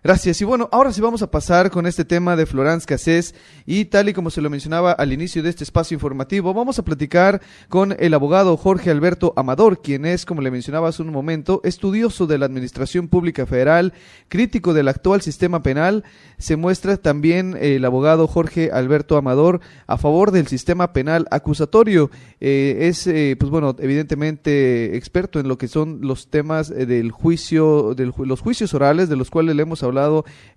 Gracias. Y bueno, ahora sí vamos a pasar con este tema de Florence Cassés y tal y como se lo mencionaba al inicio de este espacio informativo, vamos a platicar con el abogado Jorge Alberto Amador, quien es, como le mencionaba hace un momento, estudioso de la Administración Pública Federal, crítico del actual sistema penal. Se muestra también el abogado Jorge Alberto Amador a favor del sistema penal acusatorio. Pues bueno, evidentemente experto en lo que son los temas del juicio, los juicios orales, de los cuales le hemos hablado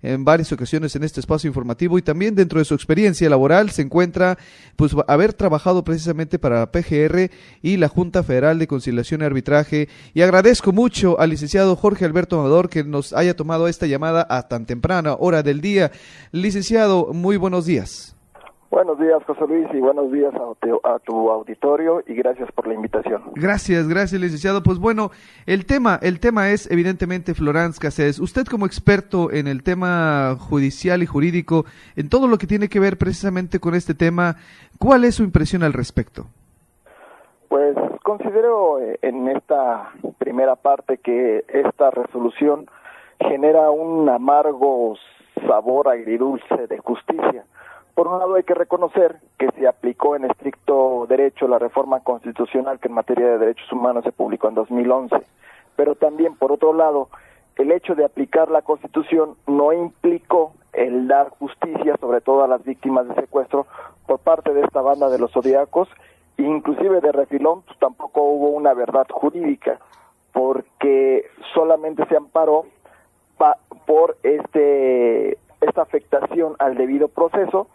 en varias ocasiones en este espacio informativo, y también dentro de su experiencia laboral se encuentra pues haber trabajado precisamente para la PGR y la Junta Federal de Conciliación y Arbitraje, y agradezco mucho al licenciado Jorge Alberto Amador que nos haya tomado esta llamada a tan temprana hora del día. Licenciado, muy buenos días. Buenos días, José Luis, y buenos días a tu auditorio, y gracias por la invitación. Gracias, licenciado. Pues bueno, el tema es evidentemente Florence Cassés. Usted, como experto en el tema judicial y jurídico, en todo lo que tiene que ver precisamente con este tema, ¿cuál es su impresión al respecto? Pues considero en esta primera parte que esta resolución genera un amargo sabor agridulce de justicia. Por un lado, hay que reconocer que se aplicó en estricto derecho la reforma constitucional que en materia de derechos humanos se publicó en 2011, pero también, por otro lado, el hecho de aplicar la Constitución no implicó el dar justicia, sobre todo a las víctimas de secuestro, por parte de esta banda de los Zodiacos, e inclusive de refilón, pues tampoco hubo una verdad jurídica, porque solamente se amparó por esta afectación al debido proceso,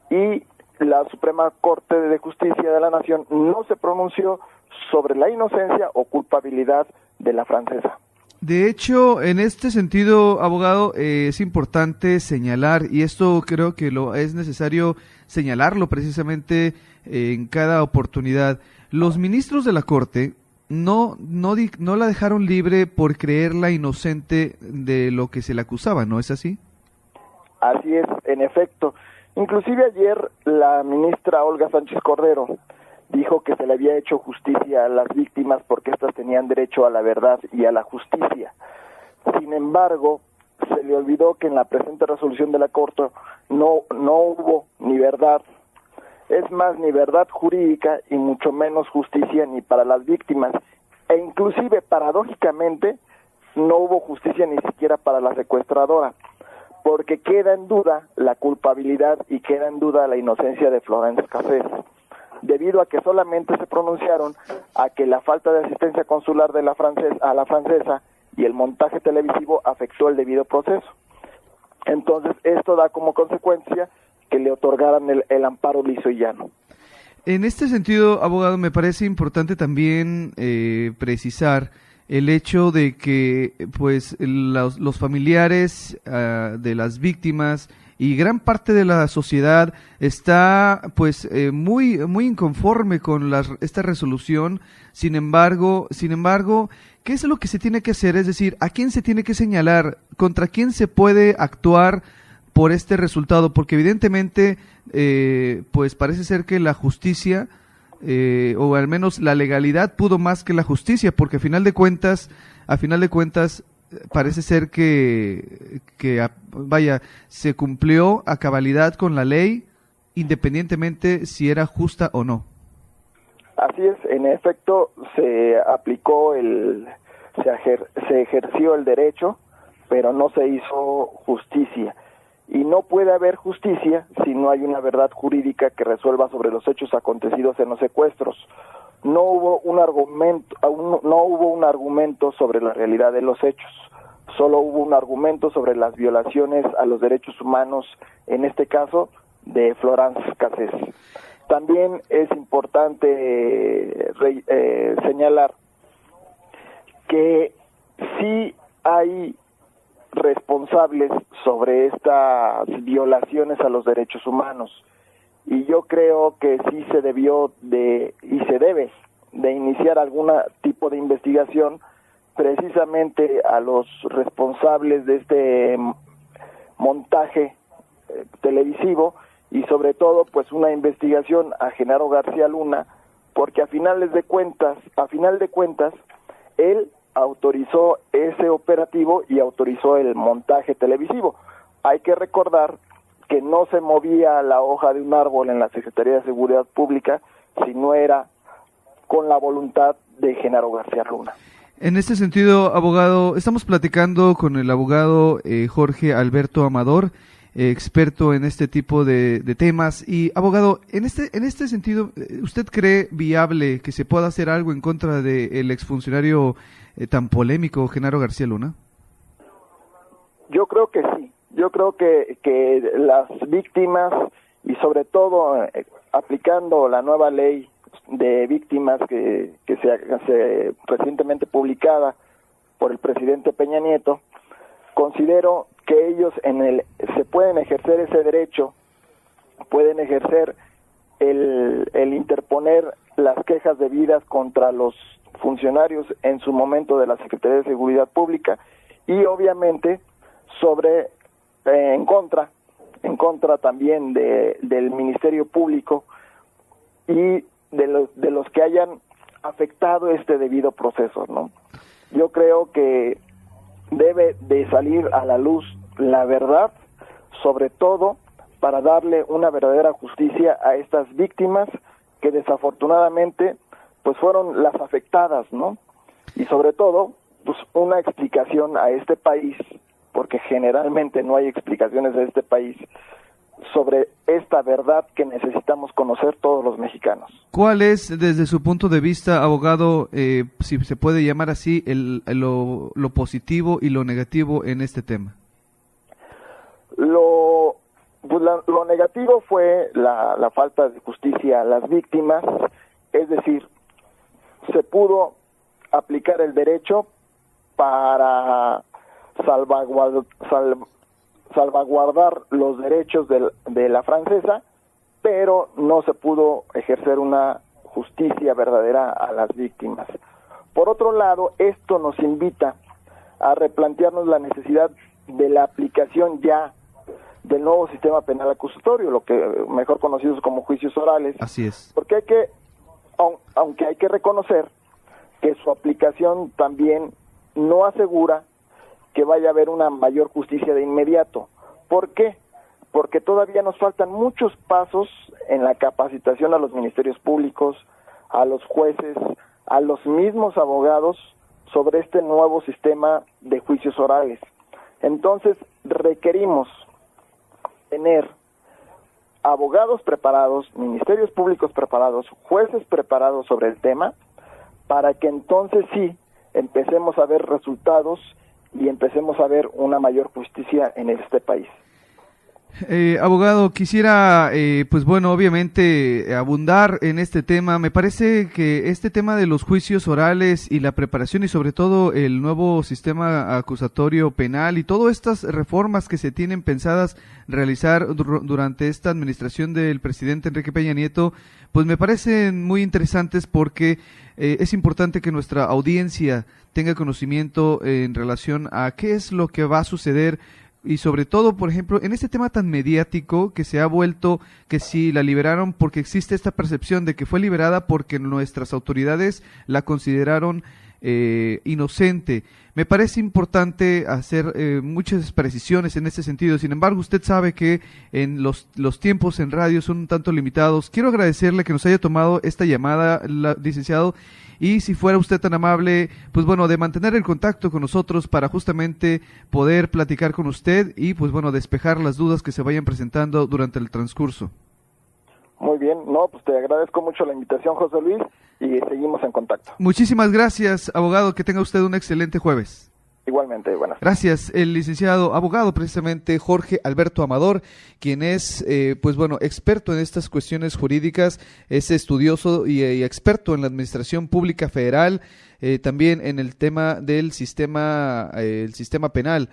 y la Suprema Corte de Justicia de la Nación no se pronunció sobre la inocencia o culpabilidad de la francesa. De hecho, en este sentido, abogado, es importante señalar, y esto creo que es necesario señalarlo precisamente en cada oportunidad, los ministros de la Corte no la dejaron libre por creerla inocente de lo que se le acusaba, ¿no es así? Así es, en efecto. Inclusive ayer la ministra Olga Sánchez Cordero dijo que se le había hecho justicia a las víctimas porque éstas tenían derecho a la verdad y a la justicia. Sin embargo, se le olvidó que en la presente resolución de la Corte no hubo ni verdad, es más, ni verdad jurídica y mucho menos justicia ni para las víctimas, e inclusive paradójicamente no hubo justicia ni siquiera para la secuestradora, porque queda en duda la culpabilidad y queda en duda la inocencia de Florence Cassés, debido a que solamente se pronunciaron a que la falta de asistencia consular de la francesa y el montaje televisivo afectó el debido proceso. Entonces, esto da como consecuencia que le otorgaran el amparo liso y llano. En este sentido, abogado, me parece importante también precisar el hecho de que pues los familiares de las víctimas y gran parte de la sociedad está pues muy inconforme con esta resolución. Sin embargo, ¿qué es lo que se tiene que hacer? Es decir, ¿a quién se tiene que señalar? ¿Contra quién se puede actuar por este resultado? Porque evidentemente pues parece ser que la justicia o al menos la legalidad pudo más que la justicia, porque a final de cuentas parece ser que se cumplió a cabalidad con la ley, independientemente si era justa o no. Así es, en efecto se aplicó se ejerció el derecho, pero no se hizo justicia. Y no puede haber justicia si no hay una verdad jurídica que resuelva sobre los hechos acontecidos en los secuestros. No hubo un argumento sobre la realidad de los hechos. Solo hubo un argumento sobre las violaciones a los derechos humanos, en este caso de Florence Cassés. También es importante señalar que sí hay responsables sobre estas violaciones a los derechos humanos, y yo creo que sí se debió y se debe de iniciar algún tipo de investigación precisamente a los responsables de este montaje televisivo, y sobre todo pues una investigación a Genaro García Luna, porque a final de cuentas él autorizó ese operativo y autorizó el montaje televisivo. Hay que recordar que no se movía la hoja de un árbol en la Secretaría de Seguridad Pública si no era con la voluntad de Genaro García Luna. En este sentido, abogado, estamos platicando con el abogado Jorge Alberto Amador, experto en este tipo de temas. Y, abogado, en este sentido, ¿usted cree viable que se pueda hacer algo en contra del exfuncionario tan polémico, Genaro García Luna? Yo creo que sí. Yo creo que las víctimas, y sobre todo aplicando la nueva ley de víctimas que se recientemente publicada por el presidente Peña Nieto, considero que ellos se pueden ejercer ese derecho, pueden ejercer el interponer las quejas debidas contra los funcionarios en su momento de la Secretaría de Seguridad Pública y obviamente en contra también del Ministerio Público y de los que hayan afectado este debido proceso, ¿no? Yo creo que debe de salir a la luz la verdad, sobre todo para darle una verdadera justicia a estas víctimas que desafortunadamente pues fueron las afectadas, ¿no? Y sobre todo, pues una explicación a este país, porque generalmente no hay explicaciones a este país sobre esta verdad que necesitamos conocer todos los mexicanos. ¿Cuál es, desde su punto de vista, abogado, si se puede llamar así, lo positivo y lo negativo en este tema? Lo negativo fue la falta de justicia a las víctimas, es decir, se pudo aplicar el derecho para salvaguardar los derechos de la francesa, pero no se pudo ejercer una justicia verdadera a las víctimas. Por otro lado, esto nos invita a replantearnos la necesidad de la aplicación ya del nuevo sistema penal acusatorio, lo que mejor conocidos como juicios orales. Así es. Porque aunque hay que reconocer que su aplicación también no asegura que vaya a haber una mayor justicia de inmediato. ¿Por qué? Porque todavía nos faltan muchos pasos en la capacitación a los ministerios públicos, a los jueces, a los mismos abogados sobre este nuevo sistema de juicios orales. Entonces, requerimos tener abogados preparados, ministerios públicos preparados, jueces preparados sobre el tema, para que entonces sí empecemos a ver resultados y empecemos a ver una mayor justicia en este país. Abogado, quisiera, pues bueno, obviamente abundar en este tema. Me parece que este tema de los juicios orales y la preparación y sobre todo el nuevo sistema acusatorio penal y todas estas reformas que se tienen pensadas realizar durante esta administración del presidente Enrique Peña Nieto, pues me parecen muy interesantes porque es importante que nuestra audiencia tenga conocimiento en relación a qué es lo que va a suceder. Y sobre todo, por ejemplo, en este tema tan mediático que se ha vuelto que si la liberaron, porque existe esta percepción de que fue liberada porque nuestras autoridades la consideraron inocente. Me parece importante hacer muchas precisiones en este sentido. Sin embargo, usted sabe que en los tiempos en radio son un tanto limitados. Quiero agradecerle que nos haya tomado esta llamada, licenciado, y si fuera usted tan amable, pues bueno, de mantener el contacto con nosotros para justamente poder platicar con usted y pues bueno, despejar las dudas que se vayan presentando durante el transcurso. Muy bien, pues te agradezco mucho la invitación, José Luis, y seguimos en contacto. Muchísimas gracias, abogado, que tenga usted un excelente jueves. Igualmente, buenas. Gracias, el licenciado abogado precisamente Jorge Alberto Amador, quien es, pues bueno, experto en estas cuestiones jurídicas, es estudioso y experto en la administración pública federal, también en el tema del sistema, el sistema penal.